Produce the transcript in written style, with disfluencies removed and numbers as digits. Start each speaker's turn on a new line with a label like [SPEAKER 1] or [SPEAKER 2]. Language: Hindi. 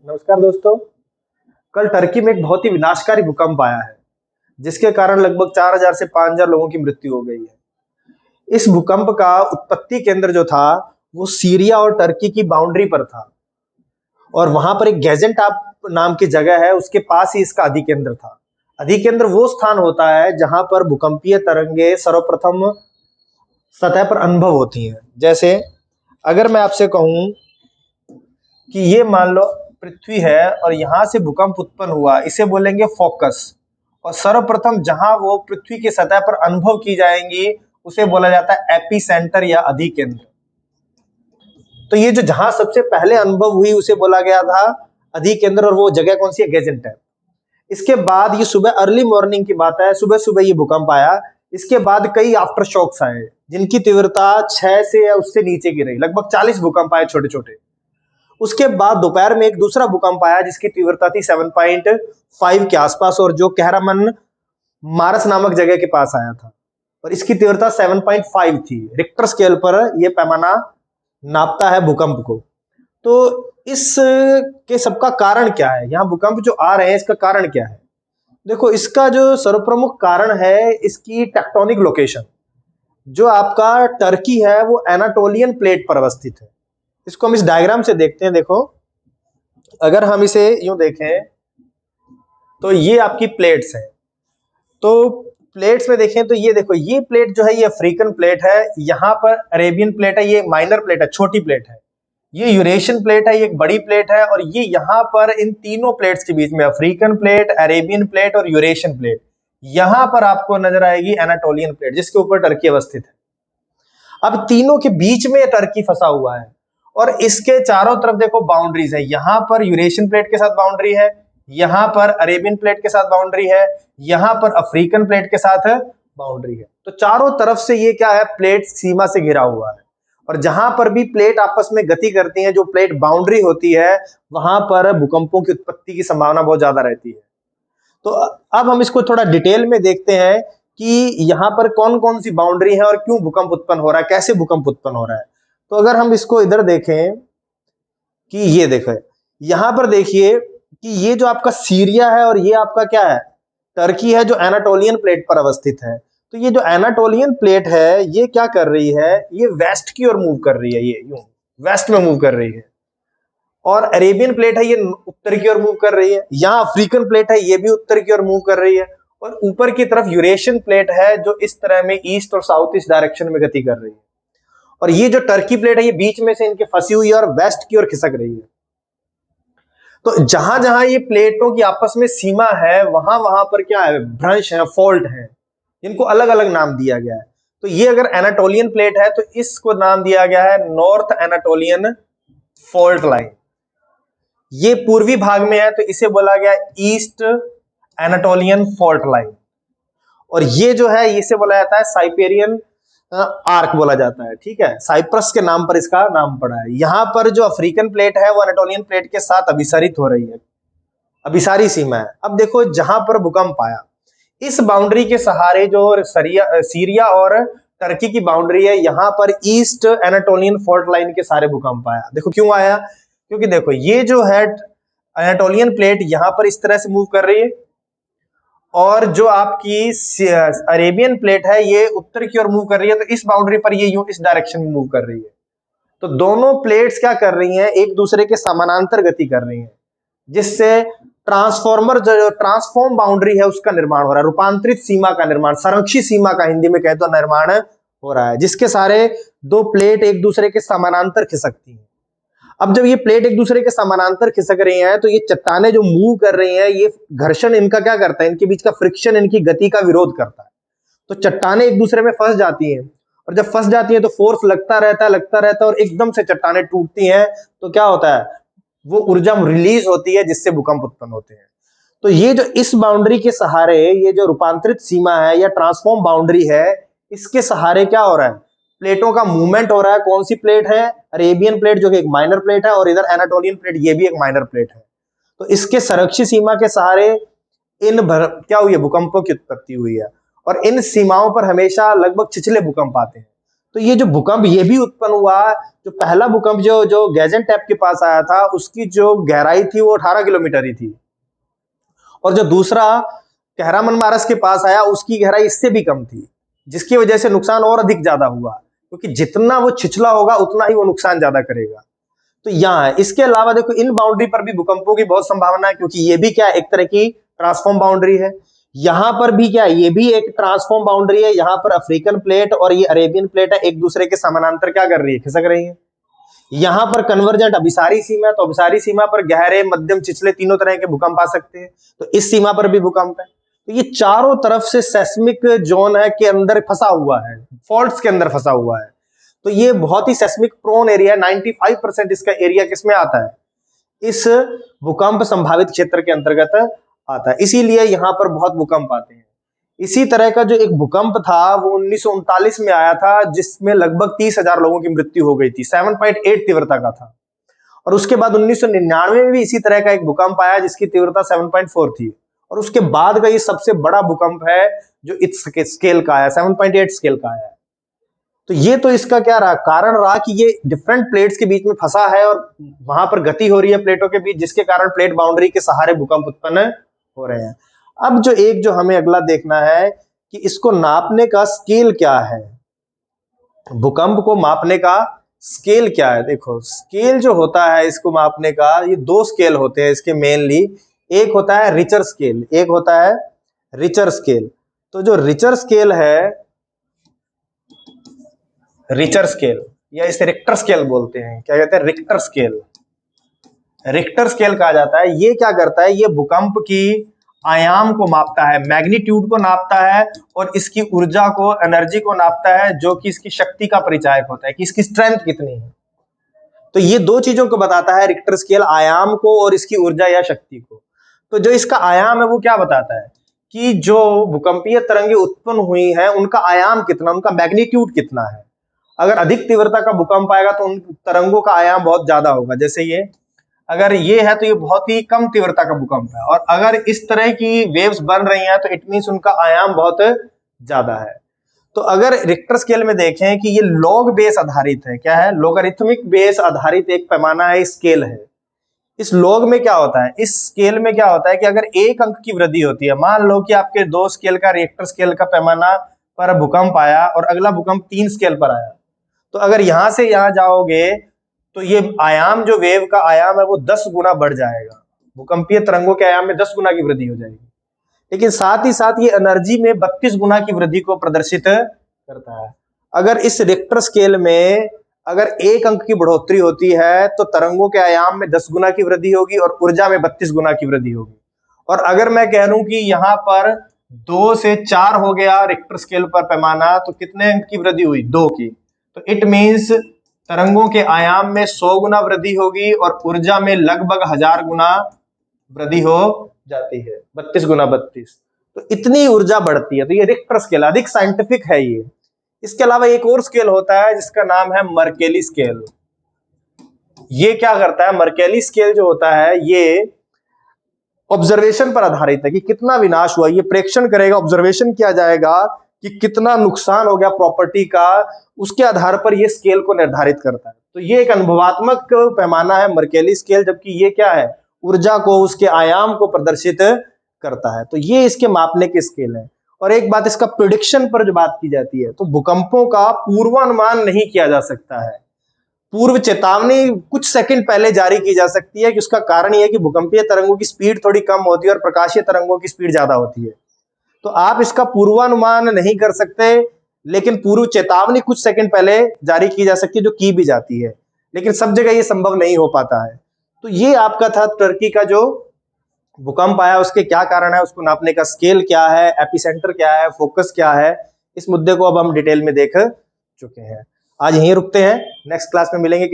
[SPEAKER 1] नमस्कार दोस्तों। कल टर्की में एक बहुत ही विनाशकारी भूकंप आया है, जिसके कारण लगभग 4000 से 5000 लोगों की मृत्यु हो गई है। इस भूकंप का उत्पत्ति केंद्र जो था, वो सीरिया और टर्की की बाउंड्री पर था और वहां पर एक गैजेंटाप नाम की जगह है, उसके पास ही इसका अधिकेंद्र था। अधिकेंद्र वो स्थान होता है जहां पर भूकंपीय तरंगे सर्वप्रथम सतह पर अनुभव होती हैं। जैसे अगर मैं आपसे कहूं कि ये मान लो पृथ्वी है और यहाँ से भूकंप उत्पन्न हुआ, इसे बोलेंगे फोकस। और सर्वप्रथम जहां वो पृथ्वी की सतह पर अनुभव की जाएंगी, उसे बोला जाता है एपिसेंटर या अधिकेंद्र। तो ये जो जहां सबसे पहले अनुभव हुई उसे बोला गया था अधिकेंद्र, और वो जगह कौन सी है? गेजेंटेप। इसके बाद ये सुबह अर्ली मॉर्निंग की बात है, सुबह सुबह ये भूकंप आया। इसके बाद कई आफ्टर शॉक्स आए, जिनकी तीव्रता 6 से या उससे नीचे की रही। लगभग 40 भूकंप आए छोटे छोटे। उसके बाद दोपहर में एक दूसरा भूकंप आया, जिसकी तीव्रता थी 7.5 के आसपास, और जो कहरामन मारस नामक जगह के पास आया था, और इसकी तीव्रता 7.5 थी। रिक्टर स्केल पर यह पैमाना नापता है भूकंप को। तो इस के सबका कारण क्या है? यहाँ भूकंप जो आ रहे हैं, इसका कारण क्या है? देखो, इसका जो सर्वप्रमुख कारण है इसकी टेक्टोनिक लोकेशन। जो आपका टर्की है वो एनाटोलियन प्लेट पर अवस्थित है। इसको हम इस डायग्राम से देखते हैं। देखो, अगर हम इसे यूं देखें तो ये आपकी प्लेट्स हैं। तो प्लेट्स में देखें तो ये देखो, ये प्लेट जो है ये अफ्रीकन प्लेट है, यहाँ पर अरेबियन प्लेट है, ये माइनर प्लेट है, छोटी प्लेट है। ये यूरेशियन प्लेट है, ये एक बड़ी प्लेट है। और ये यहाँ पर इन तीनों प्लेट्स के बीच में अफ्रीकन प्लेट, अरेबियन प्लेट और यूरेशियन प्लेट, यहाँ पर आपको नजर आएगी एनाटोलियन प्लेट, जिसके ऊपर टर्की अवस्थित है। अब तीनों के बीच में टर्की फंसा हुआ है और इसके चारों तरफ देखो बाउंड्रीज है। यहाँ पर यूरेशियन प्लेट के साथ बाउंड्री है, यहाँ पर अरेबियन प्लेट के साथ बाउंड्री है, यहाँ पर अफ्रीकन प्लेट के साथ बाउंड्री है। तो चारों तरफ से ये क्या है? प्लेट सीमा से घिरा हुआ है। और जहां पर भी प्लेट आपस में गति करती हैं, जो प्लेट बाउंड्री होती है, वहां पर भूकंपों की उत्पत्ति की संभावना बहुत ज्यादा रहती है। तो अब हम इसको थोड़ा डिटेल में देखते हैं कि यहाँ पर कौन कौन सी बाउंड्री है और क्यों भूकंप उत्पन्न हो रहा है, कैसे भूकंप उत्पन्न हो रहा है। तो अगर हम इसको इधर देखें कि ये देखो, यहां पर देखिए कि ये जो आपका सीरिया है और ये आपका क्या है? टर्की है, जो एनाटोलियन प्लेट पर अवस्थित है। तो ये जो एनाटोलियन प्लेट है, ये क्या कर रही है? ये वेस्ट की ओर मूव कर रही है, ये यूं वेस्ट में मूव कर रही है। और अरेबियन प्लेट है, ये उत्तर की ओर मूव कर रही है। यहाँ अफ्रीकन प्लेट है, ये भी उत्तर की ओर मूव कर रही है। और ऊपर की तरफ यूरेशियन प्लेट है, जो इस तरह में ईस्ट और साउथ ईस्ट डायरेक्शन में गति कर रही है। और ये जो टर्की प्लेट है, ये बीच में से इनके फंसी हुई है और वेस्ट की ओर खिसक रही है। तो जहां जहां ये प्लेटों की आपस में सीमा है, वहां वहां पर क्या है? भ्रंश है, फॉल्ट है, जिनको अलग अलग नाम दिया गया है। तो ये अगर एनाटोलियन प्लेट है तो इसको नाम दिया गया है नॉर्थ एनाटोलियन फॉल्ट लाइन। ये पूर्वी भाग में है तो इसे बोला गया ईस्ट एनाटोलियन फॉल्ट लाइन। और ये जो है, इसे बोला जाता है साइपेरियन आर्क बोला जाता है। ठीक है, साइप्रस के नाम पर इसका नाम पड़ा है। यहाँ पर जो अफ्रीकन प्लेट है वो एनाटोलियन प्लेट के साथ अभिसरित हो रही है, अभिसारी सीमा है। अब देखो, जहां पर भूकंप आया, इस बाउंड्री के सहारे जो सीरिया और टर्की की बाउंड्री है, यहाँ पर ईस्ट एनाटोलियन फॉल्ट लाइन के सारे भूकंप आया। देखो क्यों आया? क्योंकि देखो, ये जो है एनाटोलियन प्लेट यहाँ पर इस तरह से मूव कर रही है, और जो आपकी अरेबियन प्लेट है ये उत्तर की ओर मूव कर रही है। तो इस बाउंड्री पर ये यूं इस डायरेक्शन में मूव कर रही है। तो दोनों प्लेट्स क्या कर रही हैं? एक दूसरे के समानांतर गति कर रही हैं, जिससे ट्रांसफॉर्मर जो ट्रांसफॉर्म बाउंड्री है उसका निर्माण हो रहा है, रूपांतरित सीमा का निर्माण, संरक्षित सीमा का हिंदी में कहे तो निर्माण हो रहा है, जिसके सारे दो प्लेट एक दूसरे के समानांतर खिसकती हैं। अब जब ये प्लेट एक दूसरे के समानांतर खिसक रही हैं, तो ये चट्टाने जो मूव कर रही हैं, ये घर्षण इनका क्या करता है? इनके बीच का फ्रिक्शन इनकी गति का विरोध करता है। तो चट्टाने एक दूसरे में फंस जाती हैं, और जब फंस जाती है तो फोर्स लगता रहता है, और एकदम से चट्टाने टूटती हैं। तो क्या होता है? वो ऊर्जा रिलीज होती है, जिससे भूकंप उत्पन्न होते हैं। तो ये जो इस बाउंड्री के सहारे, ये जो रूपांतरित सीमा है या ट्रांसफॉर्म बाउंड्री है, इसके सहारे क्या हो रहा है? प्लेटों का मूवमेंट हो रहा है। कौन सी प्लेट है? अरेबियन प्लेट, जो कि एक माइनर प्लेट है, और इधर एनाटोलियन प्लेट, ये भी एक माइनर प्लेट है। तो इसके संरक्षित सीमा के सहारे क्या हुई है? भूकंपों की उत्पत्ति हुई है। और इन सीमाओं पर हमेशा लगभग छिछले भूकंप आते हैं। तो ये जो भूकंप ये भी उत्पन्न हुआ, जो पहला भूकंप जो गाजियान्टेप के पास आया था उसकी जो गहराई थी वो 18 किलोमीटर ही थी, और जो दूसरा कहरामनमारस के पास आया उसकी गहराई इससे भी कम थी, जिसकी वजह से नुकसान और अधिक ज्यादा हुआ, क्योंकि जितना वो छिछला होगा उतना ही वो नुकसान ज्यादा करेगा। तो यहाँ है। इसके अलावा देखो इन बाउंड्री पर भी भूकंपों की बहुत संभावना है, क्योंकि ये भी क्या एक तरह की ट्रांसफॉर्म बाउंड्री है। यहाँ पर भी क्या ये भी एक ट्रांसफॉर्म बाउंड्री है। यहाँ पर अफ्रीकन प्लेट और ये अरेबियन प्लेट है, एक दूसरे के समानांतर क्या कर रही है, खिसक रही है। यहाँ पर कन्वर्जेंट अभिसारी सीमा है, तो अभिसारी सीमा पर गहरे, मध्यम, छिछले तीनों तरह के भूकंप आ सकते हैं। तो इस सीमा पर भी भूकंप है। तो ये चारों तरफ से सेस्मिक जोन है के अंदर फंसा हुआ है, फॉल्ट्स के अंदर फंसा हुआ है। तो ये बहुत ही सेस्मिक प्रोन एरिया है। 95% इसका एरिया किसमें आता है, इस भूकंप संभावित क्षेत्र के अंतर्गत आता है, इसीलिए यहाँ पर बहुत भूकंप आते हैं। इसी तरह का जो एक भूकंप था वो 1939 में आया था, जिसमें लगभग 30,000 लोगों की मृत्यु हो गई थी, 7.8 तीव्रता का था। और उसके बाद 1999 में भी इसी तरह का एक भूकंप आया जिसकी तीव्रता 7.4 थी, और उसके बाद का ये सबसे बड़ा भूकंप है जो इस स्केल का आया, 7.8 स्केल का आया। तो ये तो इसका क्या रहा, कारण रहा कि ये डिफरेंट प्लेट्स के बीच में फंसा है और वहां पर गति हो रही है प्लेटों के बीच, जिसके कारण प्लेट बाउंड्री के सहारे भूकंप उत्पन्न हो रहे हैं। अब जो हमें अगला देखना है कि इसको नापने का स्केल क्या है, भूकंप को मापने का स्केल क्या है। देखो स्केल जो होता है इसको मापने का, ये दो स्केल होते हैं इसके मेनली। एक होता है रिचर स्केल, एक होता है रिचर स्केल। तो जो रिचर स्केल है, रिचर स्केल या इसे रिक्टर स्केल बोलते हैं, क्या कहते हैं, रिक्टर स्केल, रिक्टर स्केल कहा जाता है। ये क्या करता है, ये भूकंप की आयाम को मापता है, मैग्नीट्यूड को नापता है, और इसकी ऊर्जा को, एनर्जी को नापता है, जो कि इसकी शक्ति का परिचायक होता है कि इसकी स्ट्रेंथ कितनी है। तो ये दो चीजों को बताता है रिक्टर स्केल, आयाम को और इसकी ऊर्जा या शक्ति को। तो जो इसका आयाम है वो क्या बताता है कि जो भूकंपीय तरंगें उत्पन्न हुई हैं उनका आयाम कितना, उनका मैग्नीट्यूड कितना है। अगर अधिक तीव्रता का भूकंप आएगा तो उन तरंगों का आयाम बहुत ज्यादा होगा, जैसे ये अगर ये है तो ये बहुत ही कम तीव्रता का भूकंप है, और अगर इस तरह की वेव्स बन रही हैं तो इट मींस उनका आयाम बहुत ज्यादा है। तो अगर रिक्टर स्केल में देखें कि ये लॉग बेस आधारित है, क्या है, लोगरिथमिक बेस आधारित एक पैमाना है, स्केल है। इस लॉग में क्या होता है, इस स्केल में क्या होता है कि अगर एक अंक की वृद्धि होती है, मान लो कि आपके 2 स्केल का रिक्टर स्केल का पैमाना पर भूकंप आया और अगला भूकंप 3 स्केल पर आया, तो अगर यहां से यहां जाओगे तो ये आयाम, जो वेव का आयाम है वो 10 गुना बढ़ जाएगा, भूकंपीय तरंगों के आयाम में 10 गुना की वृद्धि हो जाएगी। लेकिन साथ ही साथ ये एनर्जी में 32 गुना की वृद्धि को प्रदर्शित करता है। अगर इस रिक्टर स्केल में अगर एक अंक की बढ़ोतरी होती है तो तरंगों के आयाम में 10 गुना की वृद्धि होगी और ऊर्जा में 32 गुना की वृद्धि होगी। और अगर मैं कह दूं कि यहाँ पर 2 से 4 हो गया रिक्टर स्केल पर पैमाना, तो कितने अंक की वृद्धि हुई, 2 की। तो इट मीन्स तरंगों के आयाम में 100 गुना वृद्धि होगी और ऊर्जा में लगभग 1000 गुना वृद्धि हो जाती है, 32 गुना 32। तो इतनी ऊर्जा बढ़ती है। तो ये रिक्टर स्केल अधिक साइंटिफिक है ये। इसके अलावा एक और स्केल होता है जिसका नाम है मर्केली स्केल। ये क्या करता है, मर्केली स्केल जो होता है ये ऑब्जर्वेशन पर आधारित है कि कितना विनाश हुआ, ये प्रेक्षण करेगा, ऑब्जर्वेशन किया जाएगा कि कितना नुकसान हो गया प्रॉपर्टी का, उसके आधार पर ये स्केल को निर्धारित करता है। तो ये एक अनुभवात्मक पैमाना है मर्केली स्केल, जबकि ये क्या है, ऊर्जा को, उसके आयाम को प्रदर्शित करता है। तो ये इसके मापने के स्केल है। और एक बात, इसका प्रिडिक्शन पर जो बात की जाती है, तो भूकंपों का पूर्वानुमान नहीं किया जा सकता है, पूर्व चेतावनी कुछ सेकंड पहले जारी की जा सकती है, कि उसका कारण यह है कि भूकंपीय तरंगों की स्पीड थोड़ी कम होती है और प्रकाशीय तरंगों की स्पीड ज्यादा होती है। तो आप इसका पूर्वानुमान नहीं कर सकते, लेकिन पूर्व चेतावनी कुछ सेकंड पहले जारी की जा सकती है, जो की भी जाती है, लेकिन सब जगह ये संभव नहीं हो पाता है। तो ये आपका था टर्की का जो भूकंप आया उसके क्या कारण है, उसको नापने का स्केल क्या है, एपिसेंटर क्या है, फोकस क्या है। इस मुद्दे को अब हम डिटेल में देख चुके हैं। आज यहीं रुकते हैं, नेक्स्ट क्लास में मिलेंगे।